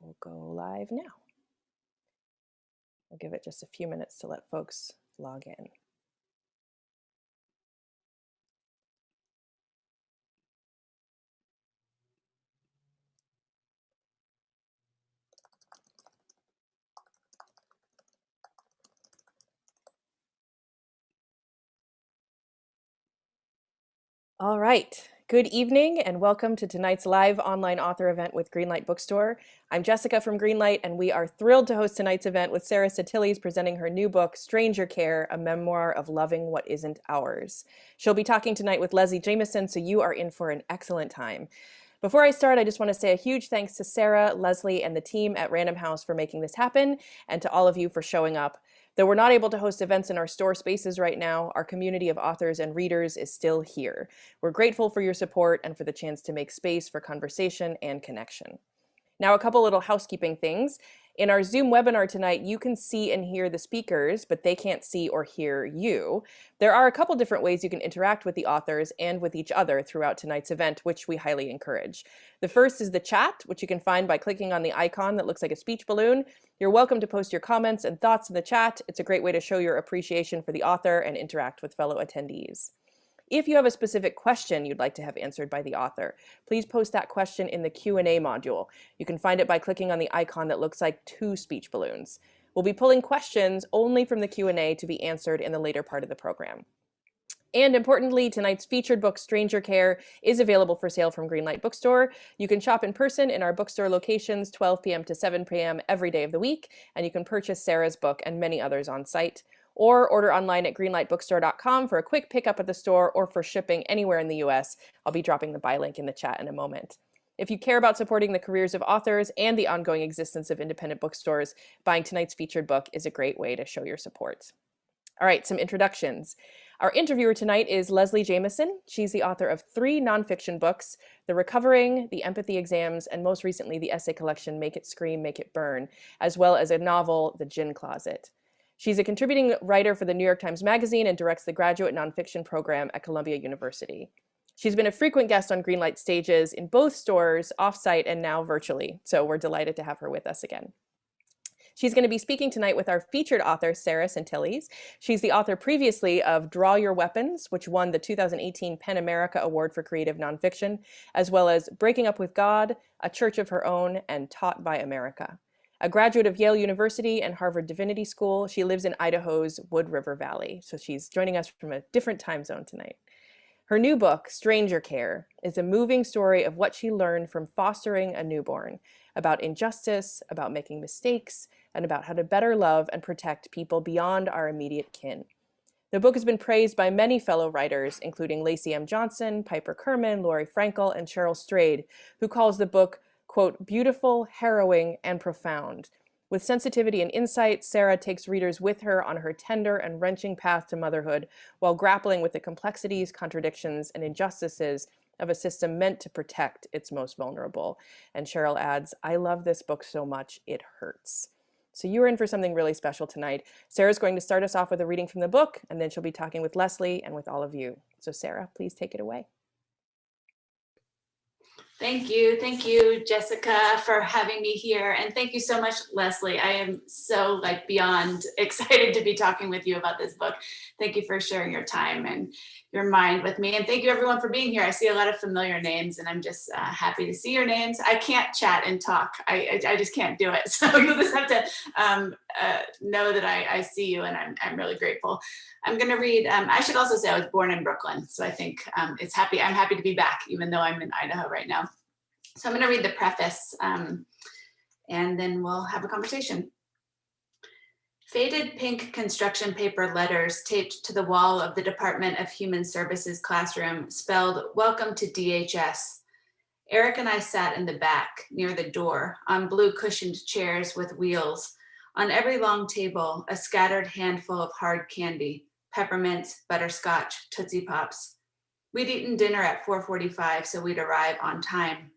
We'll go live now. I'll give it just a few minutes to let folks log in. All right. Good evening and welcome to tonight's live online author event with Greenlight Bookstore. I'm Jessica from Greenlight, and we are thrilled to host tonight's event with Sarah Sentilles presenting her new book, Stranger Care, a memoir of loving what isn't ours. She'll be talking tonight with Leslie Jamison, so you are in for an excellent time. Before I start, I just want to say a huge thanks to Sarah, Leslie, and the team at Random House for making this happen, and to all of you for showing up. Though we're not able to host events in our store spaces right now, our community of authors and readers is still here. We're grateful for your support and for the chance to make space for conversation and connection. Now, a couple little housekeeping things. In our Zoom webinar tonight, you can see and hear the speakers, but they can't see or hear you. There are a couple different ways you can interact with the authors and with each other throughout tonight's event, which we highly encourage. The first is the chat, which you can find by clicking on the icon that looks like a speech balloon. You're welcome to post your comments and thoughts in the chat. It's a great way to show your appreciation for the author and interact with fellow attendees. If you have a specific question you'd like to have answered by the author, please post that question in the Q&A module. You can find it by clicking on the icon that looks like two speech balloons. We'll be pulling questions only from the Q&A to be answered in the later part of the program. And importantly, tonight's featured book, Stranger Care, is available for sale from Greenlight Bookstore. You can shop in person in our bookstore locations 12 p.m. to 7 p.m. every day of the week, and you can purchase Sarah's book and many others on site, or order online at greenlightbookstore.com for a quick pickup at the store or for shipping anywhere in the US. I'll be dropping the buy link in the chat in a moment. If you care about supporting the careers of authors and the ongoing existence of independent bookstores, buying tonight's featured book is a great way to show your support. All right, some introductions. Our interviewer tonight is Leslie Jamison. She's the author of 3 nonfiction books, The Recovering, The Empathy Exams, and most recently the essay collection, Make It Scream, Make It Burn, as well as a novel, The Gin Closet. She's a contributing writer for the New York Times Magazine and directs the graduate nonfiction program at Columbia University. She's been a frequent guest on Greenlight stages in both stores, offsite, and now virtually, so we're delighted to have her with us again. She's going to be speaking tonight with our featured author, Sarah Sentilles. She's the author previously of Draw Your Weapons, which won the 2018 PEN America Award for Creative Nonfiction, as well as Breaking Up with God, A Church of Her Own, and Taught by America. A graduate of Yale University and Harvard Divinity School, she lives in Idaho's Wood River Valley, so she's joining us from a different time zone tonight. Her new book, Stranger Care, is a moving story of what she learned from fostering a newborn, about injustice, about making mistakes, and about how to better love and protect people beyond our immediate kin. The book has been praised by many fellow writers, including Lacey M. Johnson, Piper Kerman, Lori Frankel, and Cheryl Strayed, who calls the book, quote, beautiful, harrowing, and profound. With sensitivity and insight, Sarah takes readers with her on her tender and wrenching path to motherhood while grappling with the complexities, contradictions, and injustices of a system meant to protect its most vulnerable. And Cheryl adds, I love this book so much, it hurts. So you are in for something really special tonight. Sarah's going to start us off with a reading from the book, and then she'll be talking with Leslie and with all of you. So Sarah, please take it away. Thank you, Jessica, for having me here. And thank you so much, Leslie. I am so beyond excited to be talking with you about this book. Thank you for sharing your time and your mind with me. And thank you everyone for being here. I see a lot of familiar names and I'm just happy to see your names. I can't chat and talk. I just can't do it. So you'll just have to know that I see you and I'm really grateful. I'm gonna read, I should also say I was born in Brooklyn. So I think I'm happy to be back even though I'm in Idaho right now. So I'm going to read the preface and then we'll have a conversation. Faded pink construction paper letters taped to the wall of the Department of Human Services classroom spelled, "Welcome to DHS." Eric and I sat in the back near the door on blue cushioned chairs with wheels. On every long table, a scattered handful of hard candy, peppermints, butterscotch, Tootsie Pops. We'd eaten dinner at 4:45, so we'd arrive on time.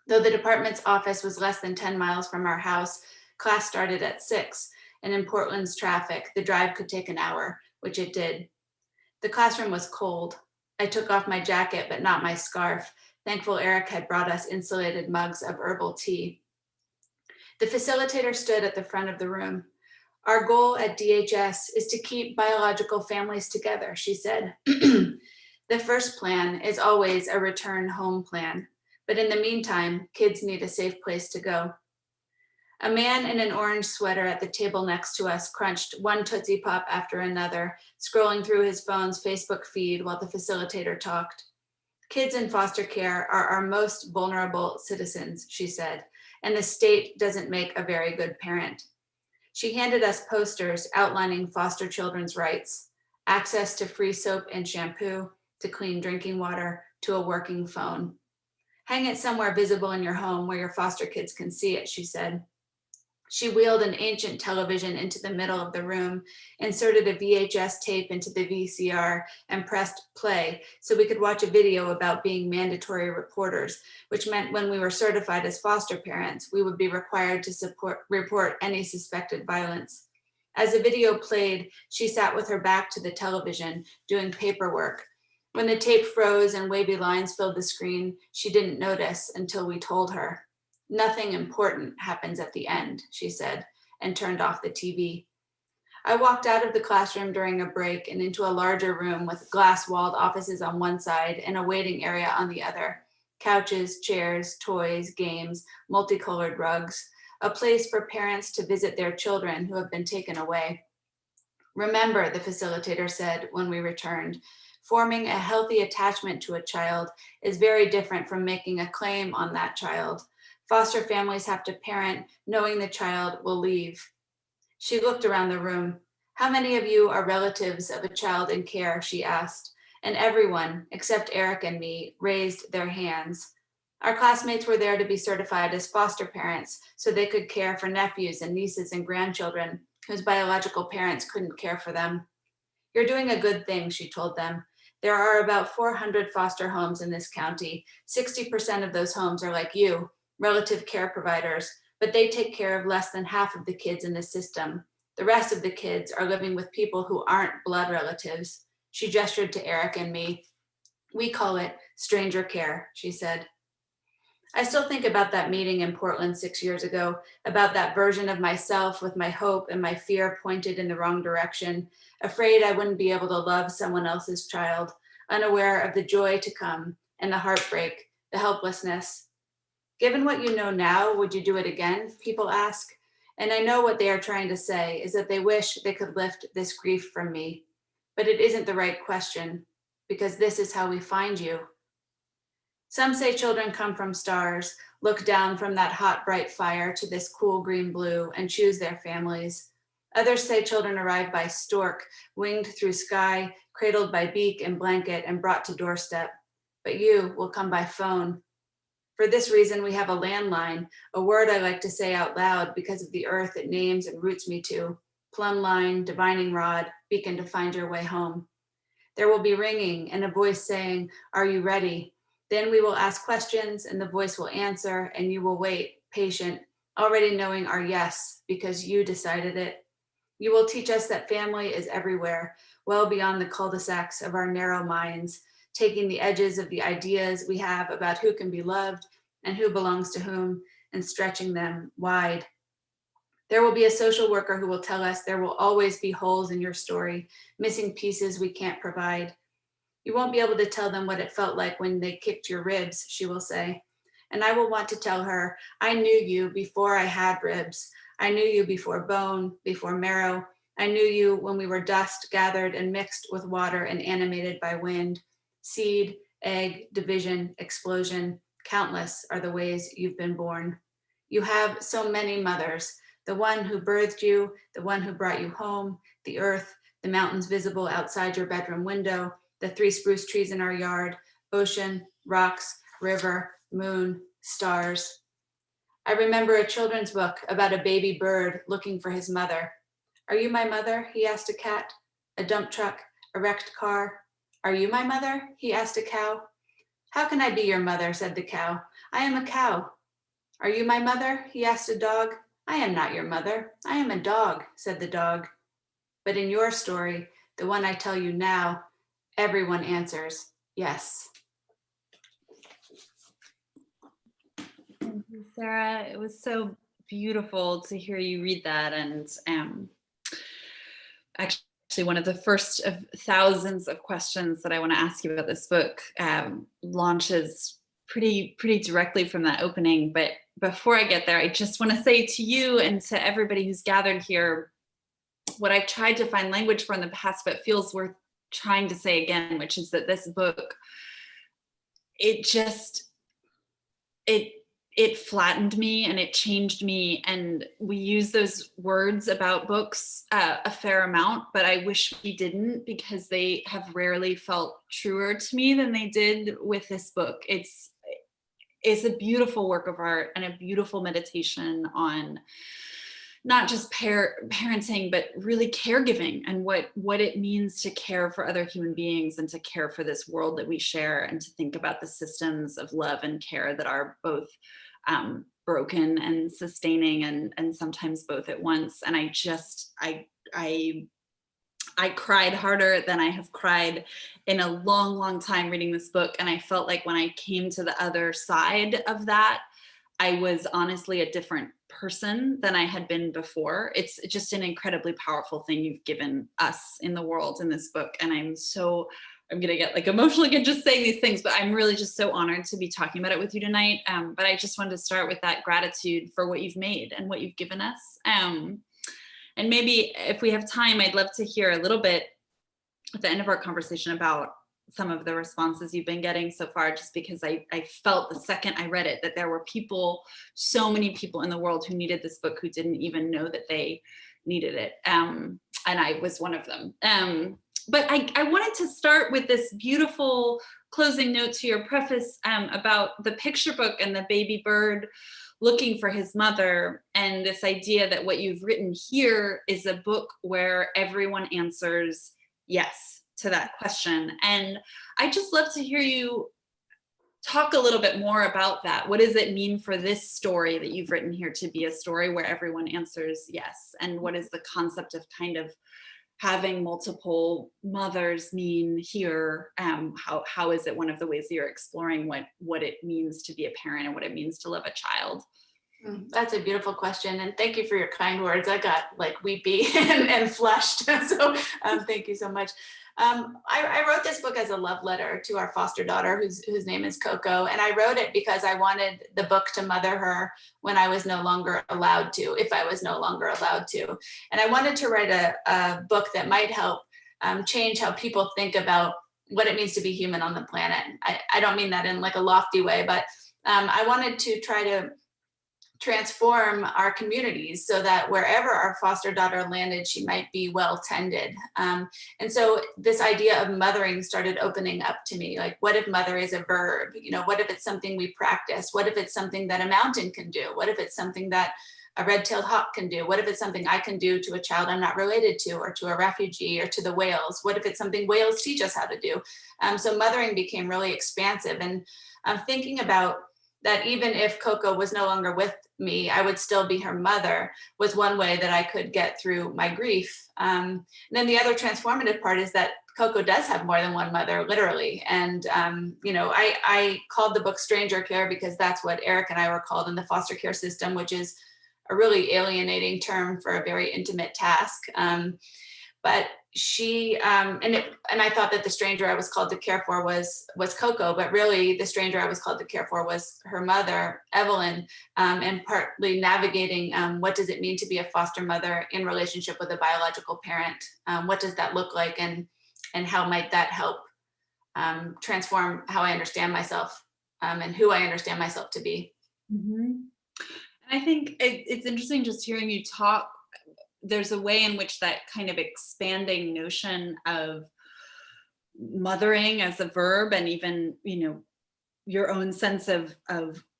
Though the department's office was less than 10 miles from our house, class started at 6, and in Portland's traffic, the drive could take an hour, which it did. The classroom was cold. I took off my jacket, but not my scarf. Thankful Eric had brought us insulated mugs of herbal tea. The facilitator stood at the front of the room. Our goal at DHS is to keep biological families together, she said. The first plan is always a return home plan, but in the meantime, kids need a safe place to go. A man in an orange sweater at the table next to us crunched one Tootsie Pop after another, scrolling through his phone's Facebook feed while the facilitator talked. Kids in foster care are our most vulnerable citizens, she said, and the state doesn't make a very good parent. She handed us posters outlining foster children's rights, access to free soap and shampoo, to clean drinking water, to a working phone. Hang it somewhere visible in your home where your foster kids can see it, she said. She wheeled an ancient television into the middle of the room, inserted a VHS tape into the VCR, and pressed play so we could watch a video about being mandatory reporters, which meant when we were certified as foster parents, we would be required to report any suspected violence. As the video played, she sat with her back to the television, doing paperwork. When the tape froze and wavy lines filled the screen, she didn't notice until we told her. Nothing important happens at the end, she said, and turned off the TV. I walked out of the classroom during a break and into a larger room with glass-walled offices on one side and a waiting area on the other. Couches, chairs, toys, games, multicolored rugs, a place for parents to visit their children who have been taken away. Remember, the facilitator said when we returned, forming a healthy attachment to a child is very different from making a claim on that child. Foster families have to parent knowing the child will leave. She looked around the room. How many of you are relatives of a child in care, she asked, and everyone, except Eric and me, raised their hands. Our classmates were there to be certified as foster parents so they could care for nephews and nieces and grandchildren whose biological parents couldn't care for them. You're doing a good thing, she told them. There are about 400 foster homes in this county. 60% of those homes are like you, relative care providers, but they take care of less than half of the kids in the system. The rest of the kids are living with people who aren't blood relatives. She gestured to Eric and me. We call it stranger care, she said. I still think about that meeting in Portland 6 years ago, about that version of myself with my hope and my fear pointed in the wrong direction, afraid I wouldn't be able to love someone else's child, unaware of the joy to come and the heartbreak, the helplessness. Given what you know now, would you do it again? People ask. And I know what they are trying to say is that they wish they could lift this grief from me. But it isn't the right question, because this is how we find you. Some say children come from stars, look down from that hot, bright fire to this cool green blue and choose their families. Others say children arrive by stork, winged through sky, cradled by beak and blanket and brought to doorstep. But you will come by phone. For this reason, we have a landline, a word I like to say out loud because of the earth it names and roots me to. Plumb line, divining rod, beacon to find your way home. There will be ringing and a voice saying, "Are you ready?" Then we will ask questions and the voice will answer and you will wait, patient, already knowing our yes, because you decided it. You will teach us that family is everywhere, well beyond the cul-de-sacs of our narrow minds, taking the edges of the ideas we have about who can be loved and who belongs to whom, and stretching them wide. There will be a social worker who will tell us there will always be holes in your story, missing pieces we can't provide. You won't be able to tell them what it felt like when they kicked your ribs, she will say. And I will want to tell her, I knew you before I had ribs. I knew you before bone, before marrow. I knew you when we were dust gathered and mixed with water and animated by wind. Seed, egg, division, explosion, countless are the ways you've been born. You have so many mothers, the one who birthed you, the one who brought you home, the earth, the mountains visible outside your bedroom window, the 3 spruce trees in our yard, ocean, rocks, river, moon, stars. I remember a children's book about a baby bird looking for his mother. Are you my mother? He asked a cat. A dump truck, a wrecked car. Are you my mother? He asked a cow. How can I be your mother? Said the cow. I am a cow. Are you my mother? He asked a dog. I am not your mother. I am a dog, said the dog. But in your story, the one I tell you now, everyone answers yes. Thank you, Sarah. It was so beautiful to hear you read that. And actually, one of the first of thousands of questions that I want to ask you about this book launches pretty directly from that opening. But before I get there, I just want to say to you and to everybody who's gathered here, what I've tried to find language for in the past, but feels worth trying to say again, which is that this book, it flattened me and it changed me. And we use those words about books a fair amount, but I wish we didn't, because they have rarely felt truer to me than they did with this book. It's a beautiful work of art and a beautiful meditation on not just parenting, but really caregiving and what it means to care for other human beings and to care for this world that we share, and to think about the systems of love and care that are both broken and sustaining, and sometimes both at once. And I cried harder than I have cried in a long time reading this book. And I felt like when I came to the other side of that, I was honestly a different person than I had been before. It's just an incredibly powerful thing you've given us in the world in this book. And I'm gonna get like emotional again just saying these things, but I'm really just so honored to be talking about it with you tonight. But I just wanted to start with that gratitude for what you've made and what you've given us. And maybe if we have time, I'd love to hear a little bit at the end of our conversation about some of the responses you've been getting so far, just because I felt the second I read it that there were so many people in the world who needed this book who didn't even know that they needed it. And I was one of them. But I wanted to start with this beautiful closing note to your preface about the picture book and the baby bird looking for his mother, and this idea that what you've written here is a book where everyone answers yes to that question. And I just love to hear you talk a little bit more about that. What does it mean for this story that you've written here to be a story where everyone answers yes? And what is the concept of kind of having multiple mothers mean here? How is it one of the ways that you're exploring what it means to be a parent and what it means to love a child? That's a beautiful question. And thank you for your kind words. I got like weepy and flushed. So thank you so much. I wrote this book as a love letter to our foster daughter, whose name is Coco. And I wrote it because I wanted the book to mother her when I was no longer allowed to, if I was no longer allowed to. And I wanted to write a book that might help change how people think about what it means to be human on the planet. I don't mean that in like a lofty way, but I wanted to try to transform our communities so that wherever our foster daughter landed, she might be well tended. And so this idea of mothering started opening up to me. Like, what if mother is a verb? What if it's something we practice? What if it's something that a mountain can do? What if it's something that a red-tailed hawk can do? What if it's something I can do to a child I'm not related to, or to a refugee, or to the whales? What if it's something whales teach us how to do? So mothering became really expansive. And I'm thinking about that even if Coco was no longer with me, I would still be her mother, was one way that I could get through my grief. And then the other transformative part is that Coco does have more than one mother, literally. And, I called the book Stranger Care because that's what Eric and I were called in the foster care system, which is a really alienating term for a very intimate task. But she, and I thought that the stranger I was called to care for was Coco, but really the stranger I was called to care for was her mother, Evelyn, and partly navigating what does it mean to be a foster mother in relationship with a biological parent? What does that look like, and how might that help transform how I understand myself and who I understand myself to be? Mm-hmm. And I think it's interesting just hearing you talk. There's a way in which that kind of expanding notion of mothering as a verb, and even, your own sense of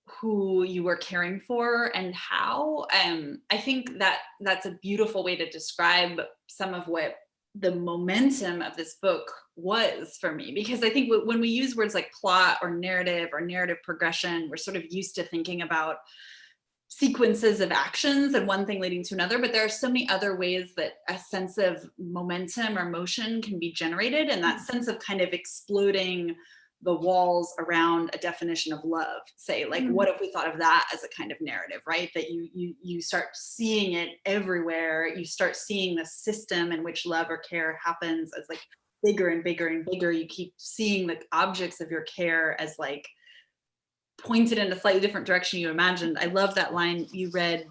who you were caring for and how, I think that that's a beautiful way to describe some of what the momentum of this book was for me. Because I think when we use words like plot or narrative progression, we're sort of used to thinking about sequences of actions and one thing leading to another, but there are so many other ways that a sense of momentum or motion can be generated, and that sense of kind of exploding the walls around a definition of love. Say, like, what if we thought of that as a kind of narrative, right? That you start seeing it everywhere. You start seeing the system in which love or care happens as like bigger and bigger and bigger. You keep seeing the objects of your care as like pointed in a slightly different direction you imagined. I love that line you read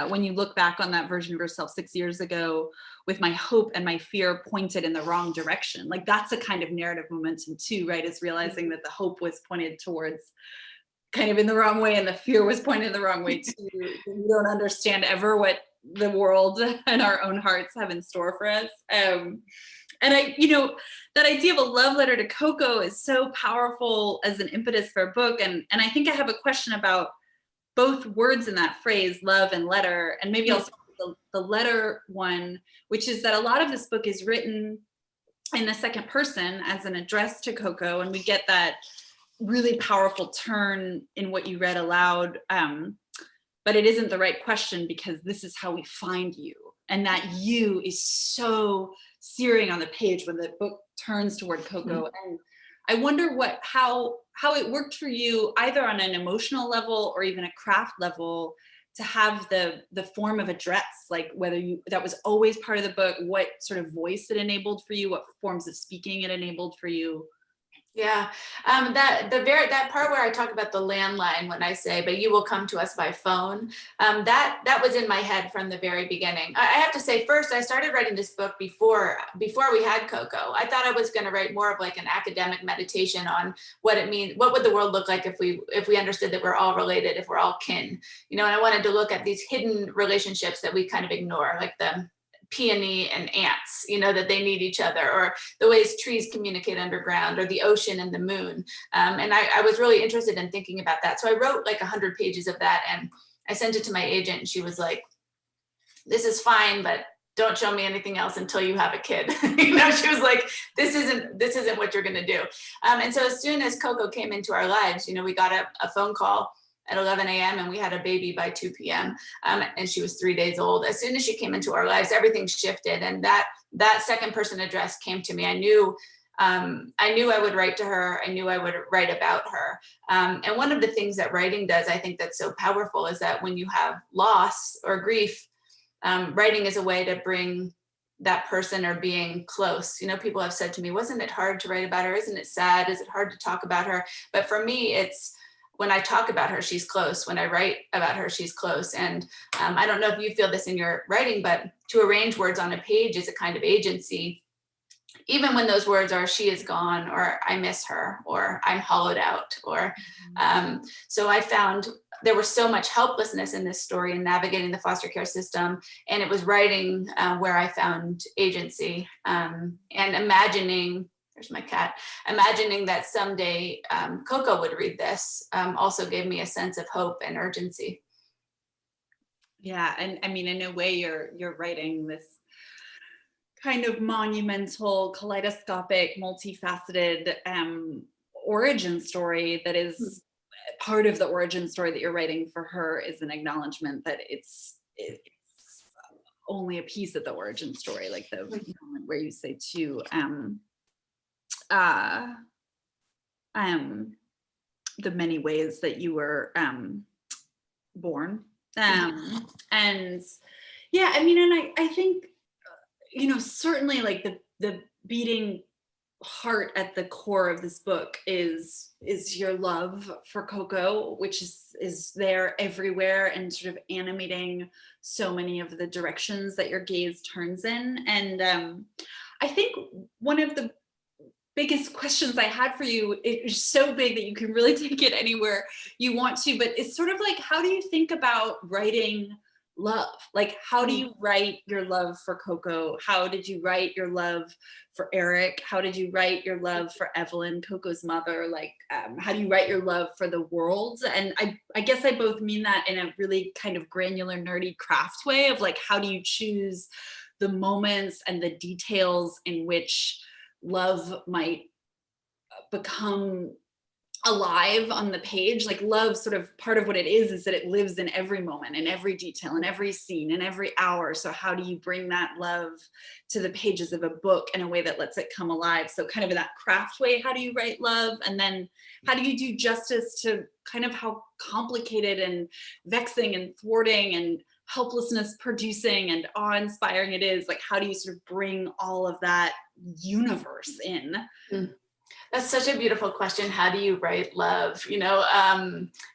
when you look back on that version of yourself 6 years ago, with my hope and my fear pointed in the wrong direction. Like, that's a kind of narrative momentum too, right? Is realizing that the hope was pointed towards kind of in the wrong way and the fear was pointed in the wrong way too. We don't understand ever what the world and our own hearts have in store for us. And I, that idea of a love letter to Coco is so powerful as an impetus for a book. And I think I have a question about both words in that phrase, love and letter, and maybe also the letter one, which is that a lot of this book is written in the second person as an address to Coco, and we get that really powerful turn in what you read aloud, but it isn't the right question because this is how we find you, and that you is so searing on the page when the book turns toward Coco. And I wonder how it worked for you, either on an emotional level or even a craft level, to have the form of address, like whether that was always part of the book, what sort of voice it enabled for you, what forms of speaking it enabled for you. Yeah, that part where I talk about the landline when I say, but you will come to us by phone, that was in my head from the very beginning. I have to say, first, I started writing this book before we had Coco. I thought I was going to write more of like an academic meditation on what it means, what would the world look like if we understood that we're all related, if we're all kin, and I wanted to look at these hidden relationships that we kind of ignore, like the peony and ants, that they need each other, or the ways trees communicate underground, or the ocean and the moon. And I was really interested in thinking about that. So I wrote like 100 pages of that, and I sent it to my agent, and she was like, this is fine, but don't show me anything else until you have a kid. She was like, this isn't what you're gonna do. And so as soon as Coco came into our lives, we got a phone call at 11 a.m. and we had a baby by 2 p.m. And she was 3 days old. As soon as she came into our lives, everything shifted. And that second person address came to me. I knew I would write to her. I knew I would write about her. And one of the things that writing does, I think that's so powerful, is that when you have loss or grief, writing is a way to bring that person or being close. People have said to me, wasn't it hard to write about her? Isn't it sad? Is it hard to talk about her? But for me, it's, when I talk about her, she's close. When I write about her, she's close. And I don't know if you feel this in your writing, but to arrange words on a page is a kind of agency, even when those words are, she is gone, or I miss her, or I'm hollowed out, or so I found there was so much helplessness in this story in navigating the foster care system. And it was writing where I found agency, and imagining, there's my cat, imagining that someday Coco would read this also gave me a sense of hope and urgency. Yeah, and I mean, in a way, you're writing this kind of monumental, kaleidoscopic, multifaceted origin story that is part of the origin story that you're writing for her, is an acknowledgement that it's only a piece of the origin story, like the moment where you say too, the many ways that you were born, and yeah, I mean, and I think, certainly like the beating heart at the core of this book is your love for Coco, which is there everywhere and sort of animating so many of the directions that your gaze turns in. And I think one of the biggest questions I had for you, it's so big that you can really take it anywhere you want to, but it's sort of like, how do you think about writing love? Like, how do you write your love for Coco? How did you write your love for Eric? How did you write your love for Evelyn, Coco's mother? Like, how do you write your love for the world? And I guess I both mean that in a really kind of granular, nerdy craft way of like, how do you choose the moments and the details in which love might become alive on the page. Like love, sort of part of what it is that it lives in every moment, in every detail, in every scene, in every hour. So how do you bring that love to the pages of a book in a way that lets it come alive? So kind of in that craft way, how do you write love? And then how do you do justice to kind of how complicated and vexing and thwarting and helplessness producing and awe-inspiring it is? Like, how do you sort of bring all of that universe in? That's such a beautiful question. How do you write love? You know,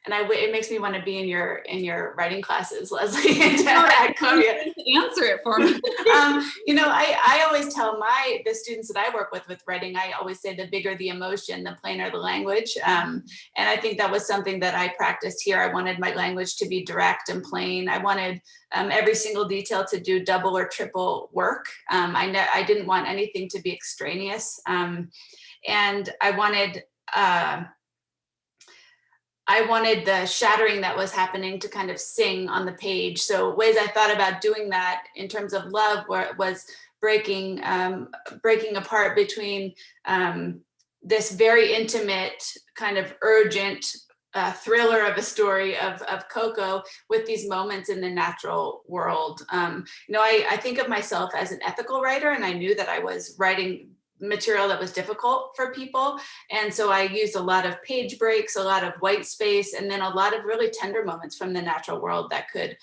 it makes me want to be in your writing classes, Leslie, at Columbia. Answer it for me. You know, I always tell the students that I work with writing, I always say the bigger the emotion, the plainer the language. And I think that was something that I practiced here. I wanted my language to be direct and plain. I wanted every single detail to do double or triple work. I didn't want anything to be extraneous. And I wanted the shattering that was happening to kind of sing on the page. So ways I thought about doing that in terms of love was breaking apart between this very intimate, kind of urgent thriller of a story of Coco with these moments in the natural world. You know, I think of myself as an ethical writer, and I knew that I was writing material that was difficult for people. And so I used a lot of page breaks, a lot of white space, and then a lot of really tender moments from the natural world that could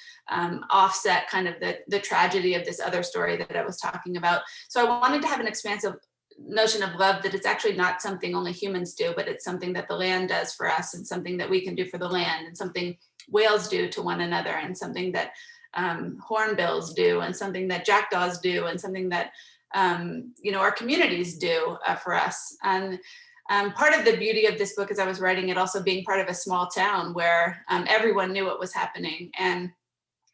offset kind of the tragedy of this other story that I was talking about. So I wanted to have an expansive notion of love that it's actually not something only humans do, but it's something that the land does for us, and something that we can do for the land, and something whales do to one another, and something that hornbills do, and something that jackdaws do, and something that you know, our communities do for us. And part of the beauty of this book, as I was writing it, also being part of a small town where everyone knew what was happening. And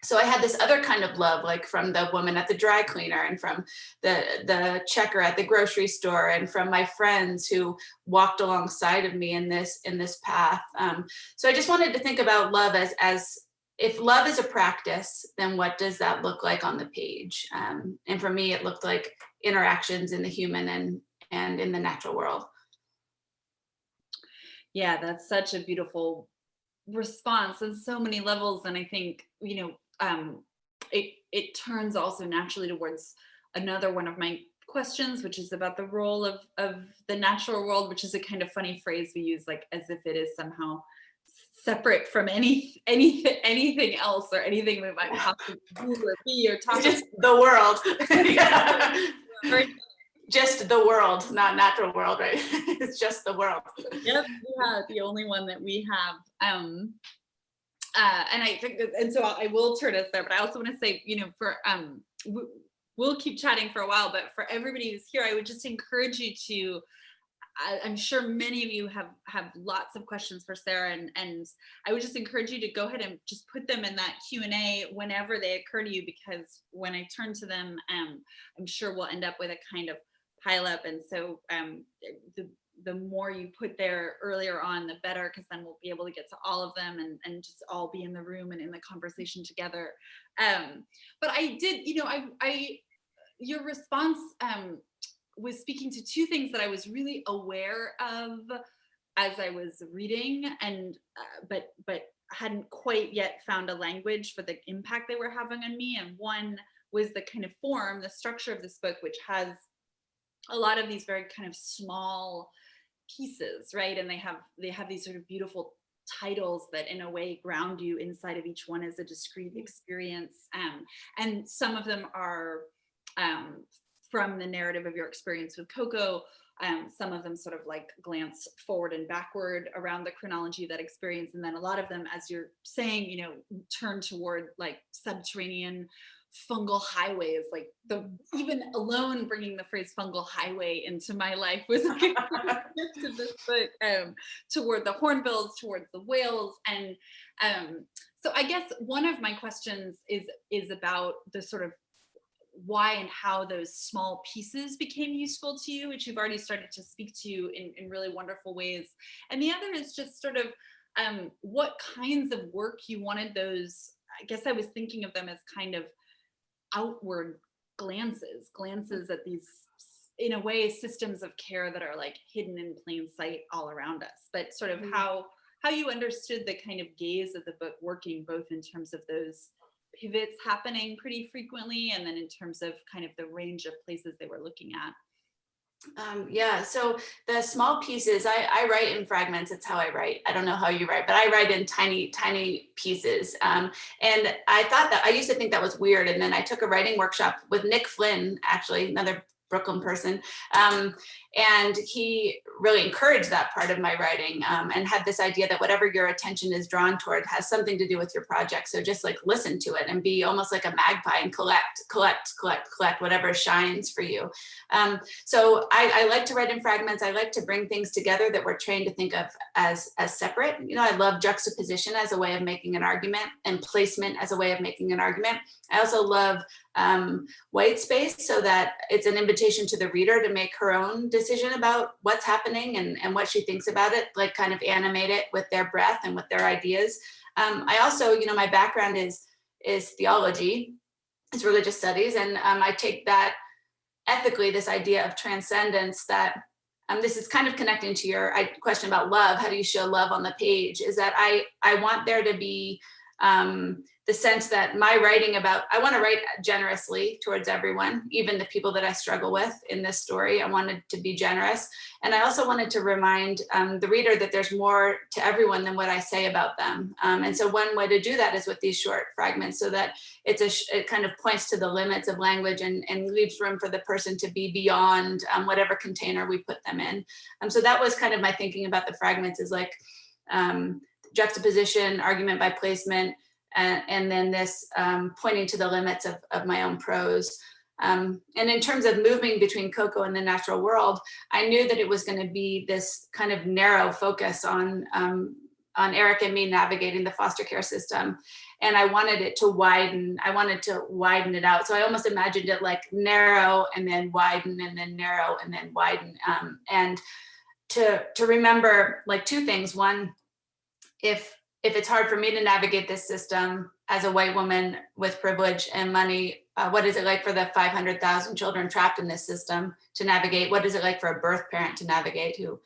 so I had this other kind of love, like from the woman at the dry cleaner, and from the checker at the grocery store, and from my friends who walked alongside of me in this path. So I just wanted to think about love as if love is a practice, then what does that look like on the page? And for me, it looked like interactions in the human and in the natural world. Yeah, that's such a beautiful response on so many levels. And I think, you know, it turns also naturally towards another one of my questions, which is about the role of the natural world, which is a kind of funny phrase we use, like as if it is somehow separate from anything else, or anything we might possibly do or be or talk about. Just the world. Yeah. Just the world, not natural world, right? It's just the world. Yep, yeah, the only one that we have. And I think, and so I will turn us there, but I also want to say, you know, for we'll keep chatting for a while, but for everybody who's here, I would just encourage you to. I'm sure many of you have lots of questions for Sarah, and I would just encourage you to go ahead and just put them in that Q&A whenever they occur to you, because when I turn to them, I'm sure we'll end up with a kind of pile up. And so the more you put there earlier on, the better, because then we'll be able to get to all of them and just all be in the room and in the conversation together. But I did, you know, I your response was speaking to two things that I was really aware of as I was reading, and but hadn't quite yet found a language for the impact they were having on me. And one was the kind of form, the structure of this book, which has a lot of these very kind of small pieces, right? And they have these sort of beautiful titles that in a way ground you inside of each one as a discrete experience. And some of them are from the narrative of your experience with Coco. Some of them sort of like glance forward and backward around the chronology of that experience. And then a lot of them, as you're saying, you know, turn toward like subterranean fungal highways. Like even alone bringing the phrase fungal highway into my life was like a gift of this book, toward the hornbills, towards the whales. And so I guess one of my questions is about the sort of why and how those small pieces became useful to you, which you've already started to speak to in really wonderful ways. And the other is just sort of what kinds of work you wanted those. I guess I was thinking of them as kind of outward glances at these in a way, systems of care that are like hidden in plain sight all around us, but sort of how you understood the kind of gaze of the book working, both in terms of those pivots happening pretty frequently, and then in terms of kind of the range of places they were looking at. Yeah, so the small pieces, I write in fragments. It's how I write. I don't know how you write, but I write in tiny pieces. And I thought that, I used to think that was weird. And then I took a writing workshop with Nick Flynn, actually, another Brooklyn person. And he really encouraged that part of my writing, and had this idea that whatever your attention is drawn toward has something to do with your project. So just like listen to it and be almost like a magpie and collect whatever shines for you. So I like to write in fragments. I like to bring things together that we're trained to think of as separate. You know, I love juxtaposition as a way of making an argument, and placement as a way of making an argument. I also love white space, so that it's an invitation to the reader to make her own decision about what's happening and what she thinks about it, like kind of animate it with their breath and with their ideas. I also, you know, my background is theology, is religious studies, and I take that ethically, this idea of transcendence, that this is kind of connecting to your question about love. How do you show love on the page? Is that I want there to be the sense that my writing about, I want to write generously towards everyone, even the people that I struggle with in this story. I wanted to be generous. And I also wanted to remind the reader that there's more to everyone than what I say about them. And so one way to do that is with these short fragments, so that it kind of points to the limits of language and leaves room for the person to be beyond whatever container we put them in. So that was kind of my thinking about the fragments, is like juxtaposition, argument by placement, and then this pointing to the limits of my own prose. And in terms of moving between Coco and the natural world, I knew that it was going to be this kind of narrow focus on Eric and me navigating the foster care system. And I wanted it to widen. I wanted to widen it out. So I almost imagined it like narrow and then widen, and then narrow and then widen. And to remember like two things. One, if it's hard for me to navigate this system as a white woman with privilege and money, what is it like for the 500,000 children trapped in this system to navigate? What is it like for a birth parent to navigate, who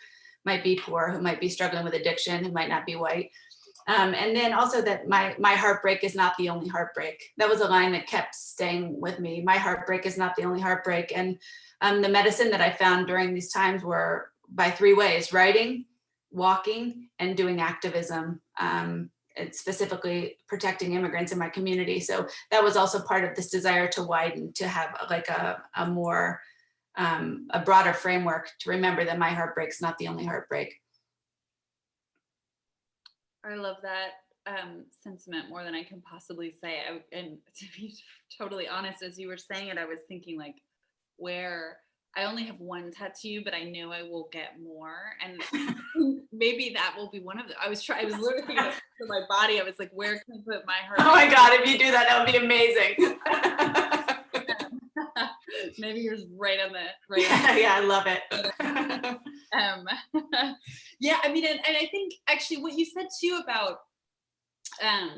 might be poor, who might be struggling with addiction, who might not be white? And then also that my heartbreak is not the only heartbreak. That was a line that kept staying with me. My heartbreak is not the only heartbreak. And the medicine that I found during these times were by three ways: writing, walking, and doing activism, and specifically protecting immigrants in my community. So that was also part of this desire to widen, to have like a more, a broader framework to remember that my heartbreak's not the only heartbreak. I love that sentiment more than I can possibly say. And to be totally honest, as you were saying it, I was thinking like, where I only have one tattoo, but I know I will get more. And maybe that will be one of them. I was literally thinking for my body. I was like, where can I put my heart? Oh my God, if you do that, that would be amazing. Maybe yours right on the, yeah, I love it. Yeah, I mean, and I think actually what you said too about,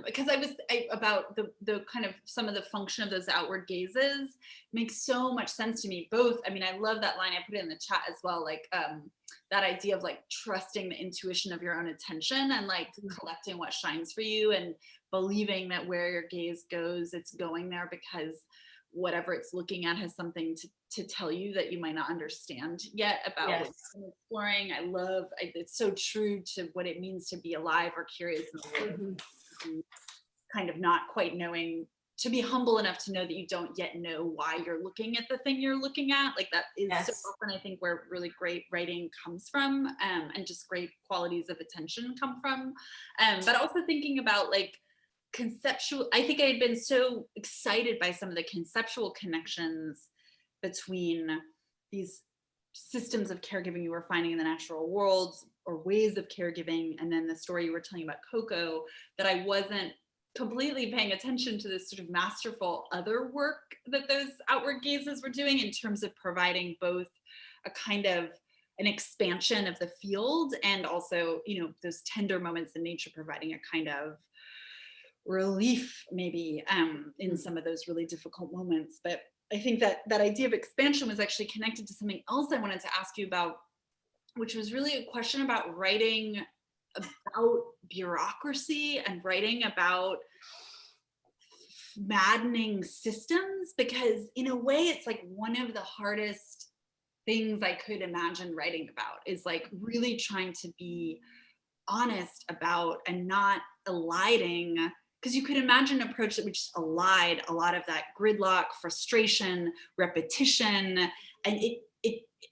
because about the kind of some of the function of those outward gazes makes so much sense to me. Both, I mean, I love that line, I put it in the chat as well, like that idea of like trusting the intuition of your own attention and like collecting what shines for you, and believing that where your gaze goes, it's going there because whatever it's looking at has something to tell you that you might not understand yet about what you're exploring. It's so true to what it means to be alive or curious in the world. Kind of not quite knowing, to be humble enough to know that you don't yet know why you're looking at the thing you're looking at. Like that is so often, I think, where really great writing comes from, and just great qualities of attention come from. But also thinking about like conceptual, I think I had been so excited by some of the conceptual connections between these systems of caregiving you were finding in the natural world, or ways of caregiving, and then the story you were telling about Coco, that I wasn't completely paying attention to this sort of masterful other work that those outward gazes were doing, in terms of providing both a kind of an expansion of the field, and also, you know, those tender moments in nature providing a kind of relief maybe in some of those really difficult moments. But I think that that idea of expansion was actually connected to something else I wanted to ask you about, which was really a question about writing about bureaucracy and writing about maddening systems, because in a way it's like one of the hardest things I could imagine writing about is like really trying to be honest about and not eliding, because you could imagine an approach that would just elide a lot of that gridlock, frustration, repetition, and it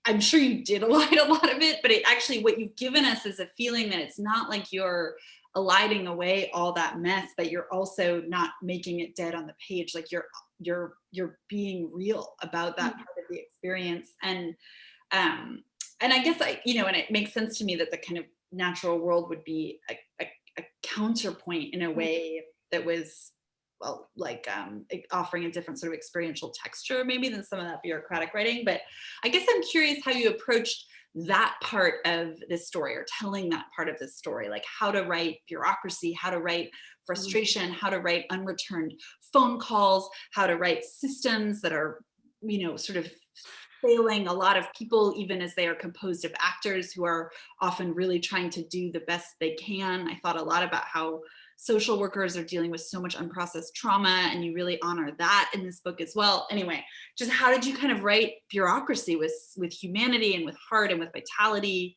I'm sure you did elide a lot of it, but it actually, what you've given us is a feeling that it's not like you're eliding away all that mess, but you're also not making it dead on the page. Like you're being real about that part of the experience. And I guess and it makes sense to me that the kind of natural world would be a counterpoint in a way that was, well, like offering a different sort of experiential texture maybe than some of that bureaucratic writing. But I guess I'm curious how you approached that part of this story, or telling that part of this story, like how to write bureaucracy, how to write frustration, how to write unreturned phone calls, how to write systems that are, sort of failing a lot of people, even as they are composed of actors who are often really trying to do the best they can. I thought a lot about how social workers are dealing with so much unprocessed trauma, and you really honor that in this book as well. Anyway, just how did you kind of write bureaucracy with humanity and with heart and with vitality?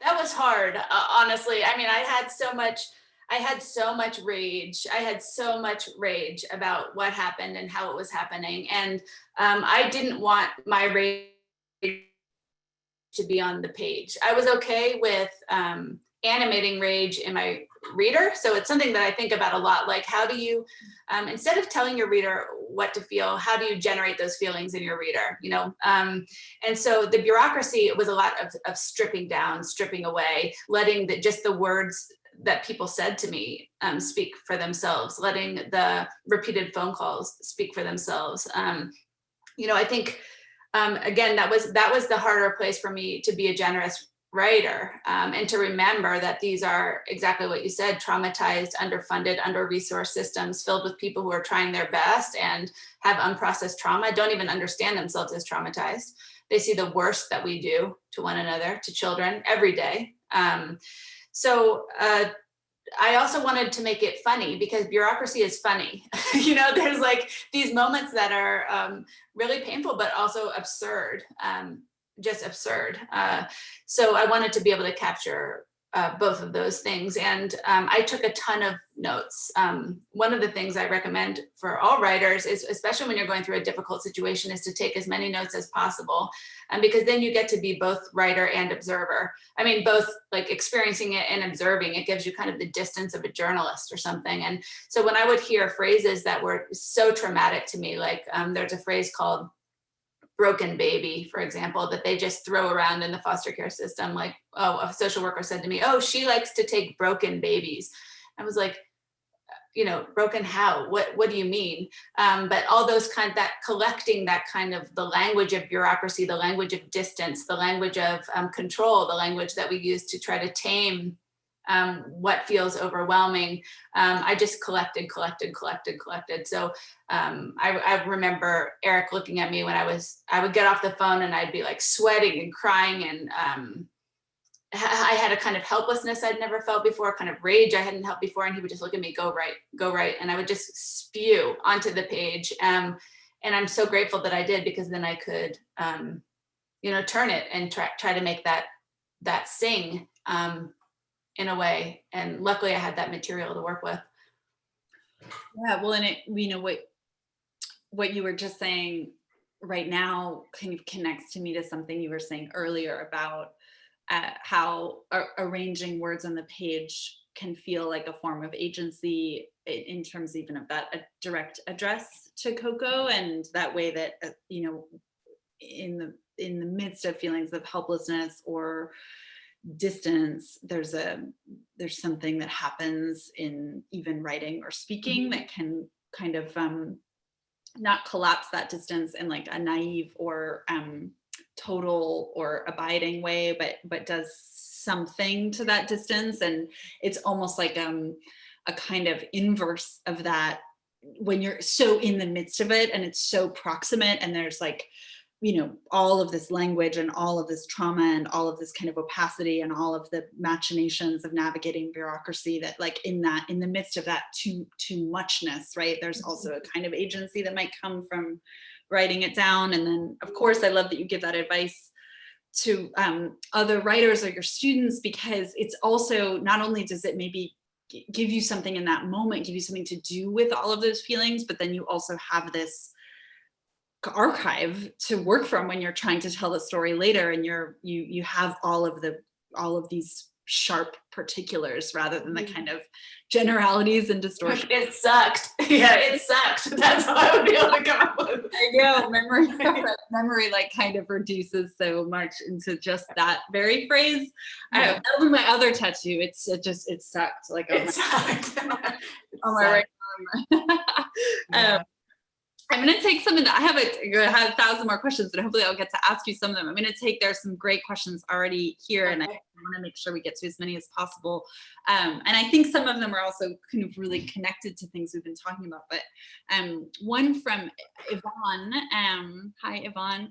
That was hard, honestly. I mean, I had so much rage. I had so much rage about what happened and how it was happening. And I didn't want my rage to be on the page. I was okay with animating rage in my reader. So it's something that I think about a lot. Like, how do you, instead of telling your reader what to feel, how do you generate those feelings in your reader? And so the bureaucracy was a lot of stripping down, stripping away, letting just the words that people said to me speak for themselves, letting the repeated phone calls speak for themselves. I think again, that was the harder place for me to be a generous writer, and to remember that these are exactly what you said: traumatized, underfunded, under-resourced systems filled with people who are trying their best and have unprocessed trauma, don't even understand themselves as traumatized. They see the worst that we do to one another, to children, every day. So I also wanted to make it funny, because bureaucracy is funny. There's like these moments that are really painful, but also absurd, just absurd. So I wanted to be able to capture both of those things. And I took a ton of notes. One of the things I recommend for all writers is, especially when you're going through a difficult situation, is to take as many notes as possible. Because then you get to be both writer and observer. I mean, both like experiencing it and observing. It gives you kind of the distance of a journalist or something. And so when I would hear phrases that were so traumatic to me, like there's a phrase called broken baby, for example, that they just throw around in the foster care system. Like, oh, a social worker said to me, oh, she likes to take broken babies. I was like, broken how? What do you mean? But all those that collecting that kind of the language of bureaucracy, the language of distance, the language of control, the language that we use to try to tame what feels overwhelming. I just collected. So I remember Eric looking at me when I would get off the phone and I'd be like sweating and crying, and I had a kind of helplessness I'd never felt before, kind of rage I hadn't felt before. And he would just look at me, go right. And I would just spew onto the page. And I'm so grateful that I did, because then I could, turn it and try to make that sing in a way. And luckily I had that material to work with. Yeah, well, and it, what you were just saying right now kind of connects to me to something you were saying earlier about how arranging words on the page can feel like a form of agency, in terms even of that a direct address to Coco, and that way that in the midst of feelings of helplessness or distance, there's something that happens in even writing or speaking that can kind of not collapse that distance in like a naive or total or abiding way, but does something to that distance. And it's almost like a kind of inverse of that when you're so in the midst of it and it's so proximate, and there's like, you know, all of this language and all of this trauma and all of this kind of opacity and all of the machinations of navigating bureaucracy, that like in the midst of that too muchness, right, there's also a kind of agency that might come from writing it down. And then of course I love that you give that advice to other writers or your students, because it's also, not only does it maybe give you something in that moment, give you something to do with all of those feelings, but then you also have this archive to work from when you're trying to tell the story later, and you have all of these sharp particulars rather than the kind of generalities and distortion. It sucked. Yeah, it sucked. That's all I would be able to come up with. I know, memory like kind of reduces so much into just that very phrase. Yeah. That'll be my other tattoo. It sucked. Like it sucked. On my right arm. Yeah. I'm going to take some of the, I have 1,000 more questions, but hopefully I'll get to ask you some of them. I'm going to take, there's some great questions already here, and I want to make sure we get to as many as possible. And I think some of them are also kind of really connected to things we've been talking about. But one from Yvonne, hi Yvonne.